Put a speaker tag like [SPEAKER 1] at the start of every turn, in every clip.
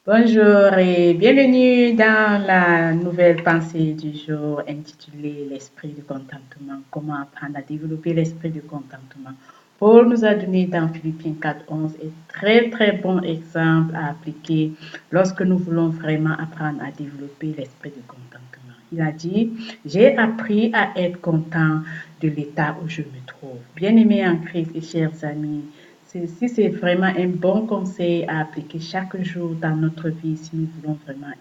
[SPEAKER 1] Bonjour et bienvenue dans la nouvelle pensée du jour intitulée L'esprit du contentement. Comment apprendre à développer l'esprit du contentement. Paul nous a donné dans Philippiens 4:11 un très bon exemple à appliquer lorsque nous voulons vraiment apprendre à développer l'esprit du contentement. Il a dit, j'ai appris à être content de l'état où je me trouve. Bien-aimés en Christ et chers amis, ceci, c'est vraiment un bon conseil à appliquer chaque jour dans notre vie si nous voulons vraiment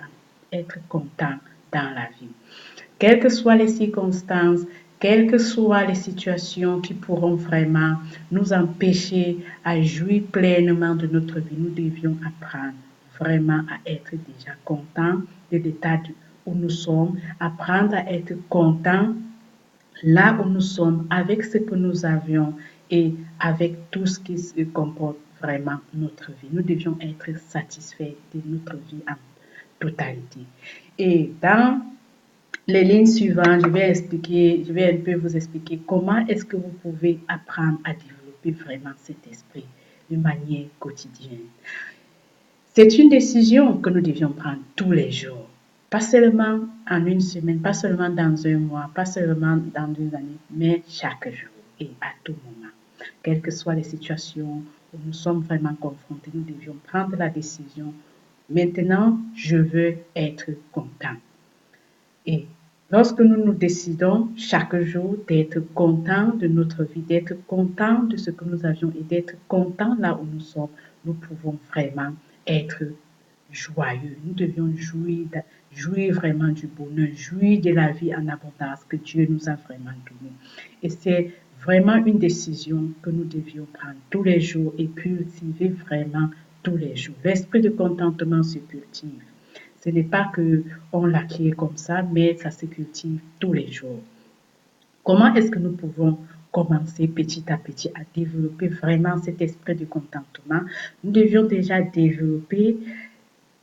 [SPEAKER 1] être contents dans la vie. Quelles que soient les circonstances, quelles que soient les situations qui pourront vraiment nous empêcher à jouir pleinement de notre vie, nous devions apprendre vraiment à être déjà contents de l'état où nous sommes, apprendre à être contents là où nous sommes, avec ce que nous avions et avec tout ce qui se comporte vraiment notre vie. Nous devions être satisfaits de notre vie en totalité. Et dans les lignes suivantes, je vais un peu vous expliquer comment est-ce que vous pouvez apprendre à développer vraiment cet esprit de manière quotidienne. C'est une décision que nous devions prendre tous les jours. Pas seulement en une semaine, pas seulement dans un mois, pas seulement dans 2 années, mais chaque jour et à tout moment. Quelles que soient les situations où nous sommes vraiment confrontés, nous devions prendre la décision. Maintenant, je veux être content. Et lorsque nous nous décidons chaque jour d'être content de notre vie, d'être content de ce que nous avions et d'être content là où nous sommes, nous pouvons vraiment être joyeux. Nous devions jouir vraiment du bonheur, jouir de la vie en abondance que Dieu nous a vraiment donnée. Et c'est vraiment une décision que nous devions prendre tous les jours et cultiver vraiment tous les jours. L'esprit de contentement se cultive. Ce n'est pas que on l'acquiert comme ça, mais ça se cultive tous les jours. Comment est-ce que nous pouvons commencer petit à petit à développer vraiment cet esprit de contentement? Nous devions déjà développer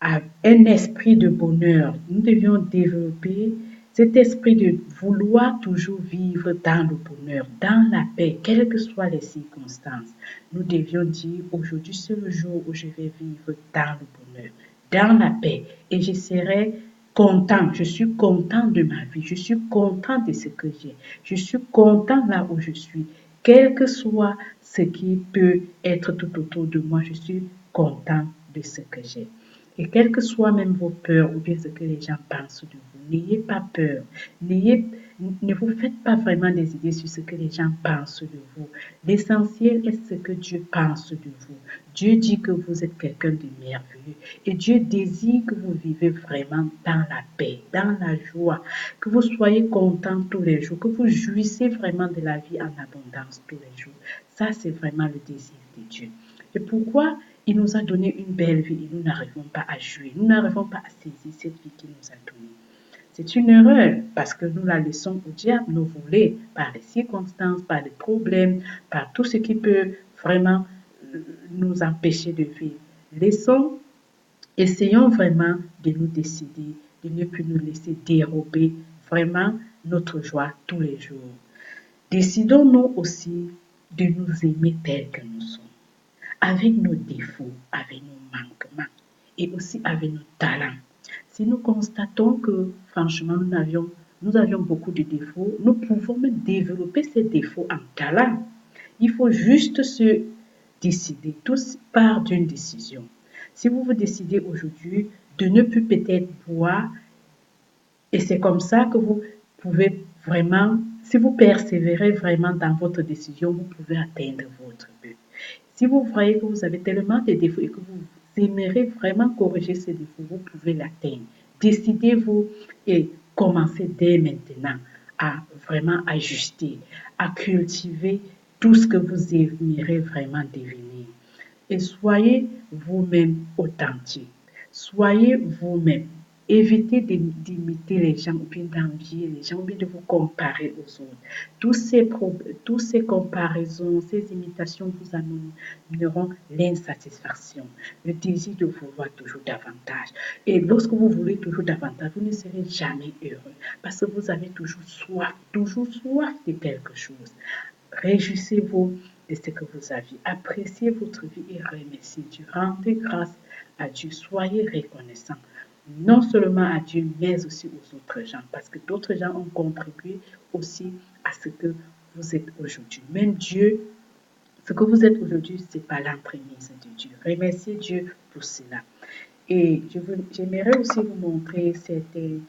[SPEAKER 1] un esprit de bonheur. Nous devions développer cet esprit de vouloir toujours vivre dans le bonheur, dans la paix, quelles que soient les circonstances. Nous devions dire, aujourd'hui c'est le jour où je vais vivre dans le bonheur, dans la paix, et je serai content, je suis content de ma vie, je suis content de ce que j'ai, je suis content là où je suis, quel que soit ce qui peut être tout autour de moi, je suis content de ce que j'ai. Et quelles que soient même vos peurs ou bien ce que les gens pensent de vous, n'ayez pas peur. Ne vous faites pas vraiment des idées sur ce que les gens pensent de vous. L'essentiel est ce que Dieu pense de vous. Dieu dit que vous êtes quelqu'un de merveilleux. Et Dieu désire que vous vivez vraiment dans la paix, dans la joie, que vous soyez content tous les jours, que vous jouissez vraiment de la vie en abondance tous les jours. Ça, c'est vraiment le désir de Dieu. Et pourquoi il nous a donné une belle vie et nous n'arrivons pas à jouir, nous n'arrivons pas à saisir cette vie qu'il nous a donnée? C'est une erreur parce que nous la laissons au diable nous voler par les circonstances, par les problèmes, par tout ce qui peut vraiment nous empêcher de vivre. Essayons vraiment de nous décider, de ne plus nous laisser dérober vraiment notre joie tous les jours. Décidons-nous aussi de nous aimer tels que nous sommes, avec nos défauts, avec nos manquements et aussi avec nos talents. Si nous constatons que franchement nous avions beaucoup de défauts, nous pouvons même développer ces défauts en talent. Il faut juste se décider, tous part d'une décision. Si vous vous décidez aujourd'hui de ne plus peut-être boire, et c'est comme ça que vous pouvez vraiment, si vous persévérez vraiment dans votre décision, vous pouvez atteindre votre but. Si vous voyez que vous avez tellement de défauts et que vous aimeriez vraiment corriger ces défauts, vous pouvez l'atteindre. Décidez-vous et commencez dès maintenant à vraiment ajuster, à cultiver tout ce que vous aimeriez vraiment devenir. Et soyez vous-même authentique. Soyez vous-même. Évitez d'imiter les gens ou bien d'envier les gens ou bien de vous comparer aux autres. Tous ces comparaisons, ces imitations vous amèneront l'insatisfaction, le désir de vouloir toujours davantage. Et lorsque vous voulez toujours davantage, vous ne serez jamais heureux parce que vous avez toujours soif de quelque chose. Réjouissez-vous de ce que vous avez. Appréciez votre vie et remerciez Dieu. Rendez grâce à Dieu. Soyez reconnaissants, non seulement à Dieu, mais aussi aux autres gens, parce que d'autres gens ont contribué aussi à ce que vous êtes aujourd'hui. Même Dieu, ce que vous êtes aujourd'hui, c'est par l'entremise de Dieu. Remerciez Dieu pour cela. Et j'aimerais aussi vous montrer certaines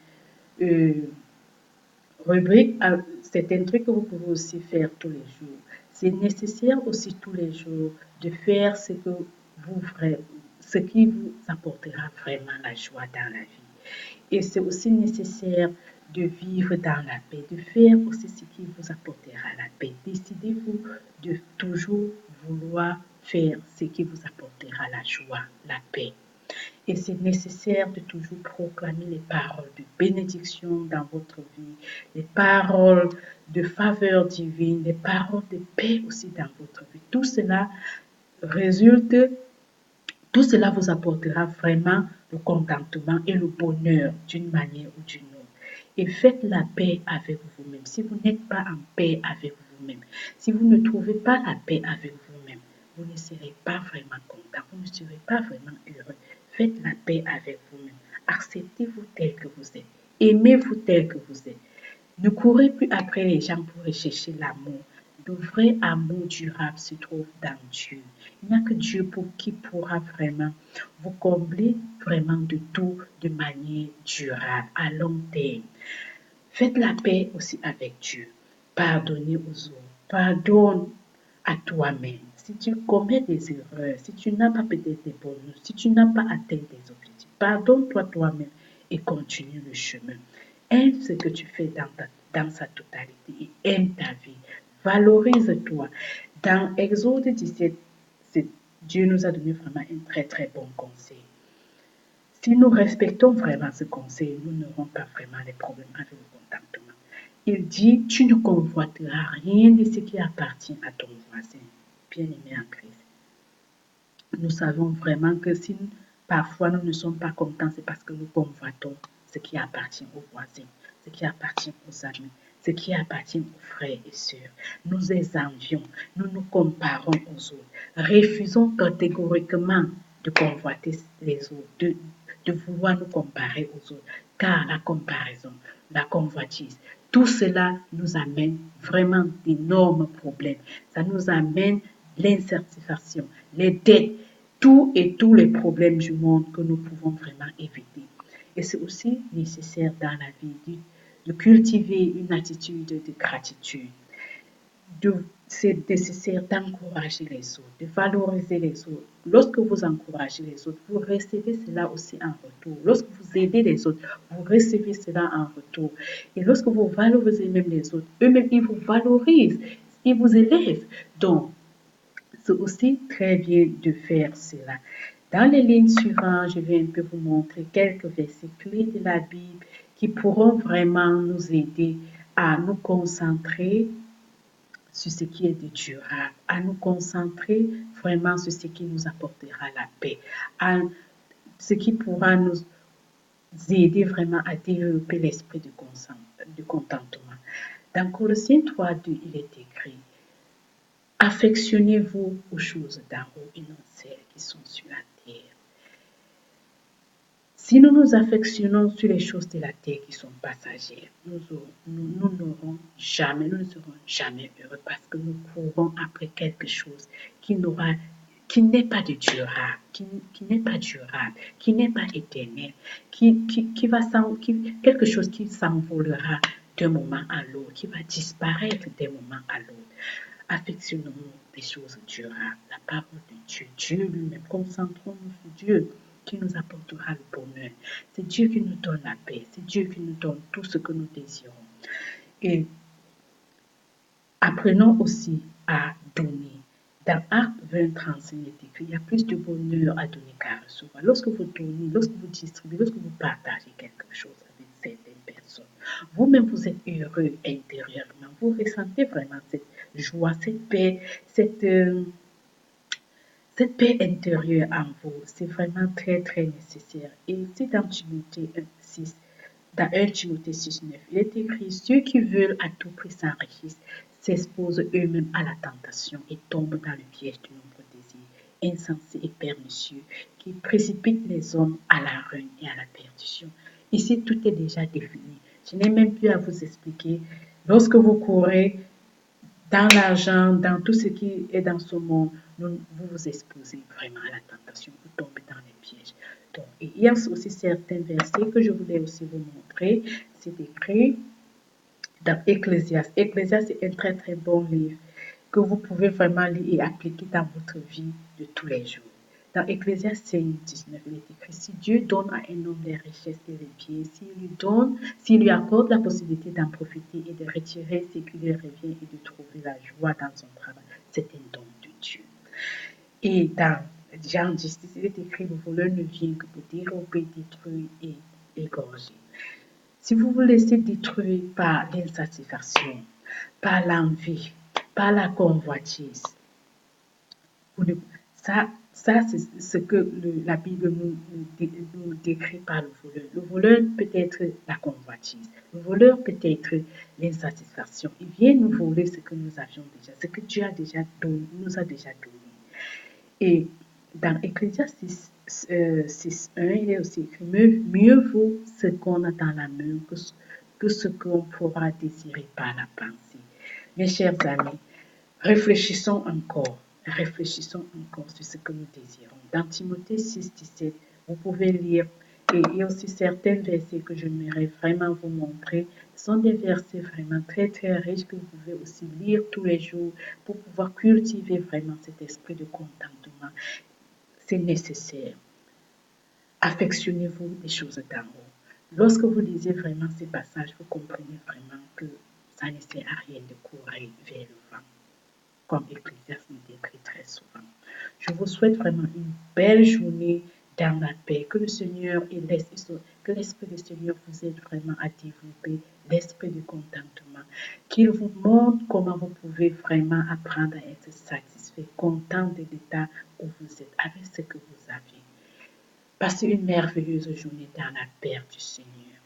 [SPEAKER 1] rubriques, certains trucs que vous pouvez aussi faire tous les jours. C'est nécessaire aussi tous les jours de faire ce qui vous apportera vraiment la joie dans la vie. Et c'est aussi nécessaire de vivre dans la paix, de faire aussi ce qui vous apportera la paix. Décidez-vous de toujours vouloir faire ce qui vous apportera la joie, la paix. Et c'est nécessaire de toujours proclamer les paroles de bénédiction dans votre vie, les paroles de faveur divine, les paroles de paix aussi dans votre vie. Tout cela vous apportera vraiment le contentement et le bonheur d'une manière ou d'une autre. Et faites la paix avec vous-même. Si vous n'êtes pas en paix avec vous-même, si vous ne trouvez pas la paix avec vous-même, vous ne serez pas vraiment content, vous ne serez pas vraiment heureux. Faites la paix avec vous-même. Acceptez-vous tel que vous êtes. Aimez-vous tel que vous êtes. Ne courez plus après les gens pour rechercher l'amour. Le vrai amour durable se trouve dans Dieu. Il n'y a que Dieu qui pourra vraiment vous combler vraiment de tout de manière durable, à long terme. Faites la paix aussi avec Dieu. Pardonnez aux autres. Pardonne à toi-même. Si tu commets des erreurs, si tu n'as pas peut-être des bonus, si tu n'as pas atteint tes objectifs, pardonne-toi toi-même et continue le chemin. Aime ce que tu fais dans sa totalité et aime ta vie. Valorise-toi. Dans Exode 17, Dieu nous a donné vraiment un très très bon conseil. Si nous respectons vraiment ce conseil, nous n'aurons pas vraiment de problèmes avec le contentement. Il dit, tu ne convoiteras rien de ce qui appartient à ton voisin. Bien-aimé en Christ. Nous savons vraiment que si parfois nous ne sommes pas contents, c'est parce que nous convoitons ce qui appartient aux voisins, ce qui appartient aux amis, ce qui appartient aux frères et sœurs. Nous les envions, nous nous comparons aux autres. Refusons catégoriquement de convoiter les autres, de vouloir nous comparer aux autres, car la comparaison, la convoitise, tout cela nous amène vraiment d'énormes problèmes. Ça nous amène l'insatisfaction, les dettes, tous les problèmes du monde que nous pouvons vraiment éviter. Et c'est aussi nécessaire dans la vie de cultiver une attitude de gratitude. C'est nécessaire d'encourager les autres, de valoriser les autres. Lorsque vous encouragez les autres, vous recevez cela aussi en retour. Lorsque vous aidez les autres, vous recevez cela en retour. Et lorsque vous valorisez même les autres, eux-mêmes, ils vous valorisent, ils vous élèvent. Donc, c'est aussi très bien de faire cela. Dans les lignes suivantes, je vais un peu vous montrer quelques versets clés de la Bible qui pourront vraiment nous aider à nous concentrer sur ce qui est de durable, à nous concentrer vraiment sur ce qui nous apportera la paix, à ce qui pourra nous aider vraiment à développer l'esprit de contentement. Dans Colossiens 3:2, il est écrit: affectionnez-vous aux choses d'en haut et non celles qui sont sur la terre. Si nous nous affectionnons sur les choses de la terre qui sont passagères, nous n'aurons jamais, nous ne serons jamais heureux parce que nous courons après quelque chose qui n'est pas de durable, qui n'est pas durable, qui n'est pas éternel, quelque chose qui s'envolera d'un moment à l'autre, qui va disparaître d'un moment à l'autre. Affectionnons-nous des choses durables, la parole de Dieu, Dieu lui-même. Concentrons-nous sur Dieu qui nous apportera le bonheur. C'est Dieu qui nous donne la paix, c'est Dieu qui nous donne tout ce que nous désirons. Et apprenons aussi à donner. Dans Acte 20:35, il est écrit: il y a plus de bonheur à donner qu'à recevoir. Lorsque vous donnez, lorsque vous distribuez, lorsque vous partagez quelque chose avec certaines personnes, vous-même vous êtes heureux intérieurement. Vous ressentez vraiment cette joie, cette paix, cette paix intérieure en vous. C'est vraiment très très nécessaire. Et ici dans Timothée 6, dans 1 Timothée 6:9, il est écrit: ceux qui veulent à tout prix s'enrichissent s'exposent eux-mêmes à la tentation et tombent dans le piège de nombreux désirs insensé et pernicieux qui précipite les hommes à la ruine et à la perdition. Ici, tout est déjà défini. Je n'ai même plus à vous expliquer. Lorsque vous courez dans l'argent, dans tout ce qui est dans ce monde, vous vous exposez vraiment à la tentation, vous tombez dans les pièges. Donc, et il y a aussi certains versets que je voulais aussi vous montrer. C'est écrit dans Ecclésiaste. Ecclésiaste est un très très bon livre que vous pouvez vraiment lire et appliquer dans votre vie de tous les jours. Dans Ecclésiaste 5:19, il est écrit, si Dieu donne à un homme les richesses et les biens, s'il lui accorde la possibilité d'en profiter et de retirer ce qui lui revient et de trouver la joie dans son travail, c'est un don de Dieu. Et dans Jean 10, il est écrit, le voleur ne vient que pour dérober, détruire et égorger. Si vous vous laissez détruire par l'insatisfaction, par l'envie, par la convoitise, ça c'est ce que la Bible nous décrit par le voleur. Le voleur peut être la convoitise. Le voleur peut être l'insatisfaction. Il vient nous voler ce que nous avions déjà, ce que Dieu nous a déjà donné. Et dans Ecclésiaste 6:1, il est aussi écrit, mieux vaut ce qu'on a dans la main que ce qu'on pourra désirer par la pensée. Mes chers amis, réfléchissons encore sur ce que nous désirons. Dans Timothée 6:17, vous pouvez lire, et il y a aussi certains versets que j'aimerais vraiment vous montrer. Ce sont des versets vraiment très très riches que vous pouvez aussi lire tous les jours pour pouvoir cultiver vraiment cet esprit de contentement. C'est nécessaire. Affectionnez-vous des choses d'en haut. Lorsque vous lisez vraiment ces passages, vous comprenez vraiment que ça ne sert à rien de courir vers le vent, comme Ecclésiaste nous décrit très souvent. Je vous souhaite vraiment une belle journée dans la paix. Que le Seigneur que l'Esprit du Seigneur vous aide vraiment à développer l'esprit de contentement. Qu'il vous montre comment vous pouvez vraiment apprendre à être satisfait, content de l'état où vous êtes, avec ce que vous avez. Passez une merveilleuse journée dans la paix du Seigneur.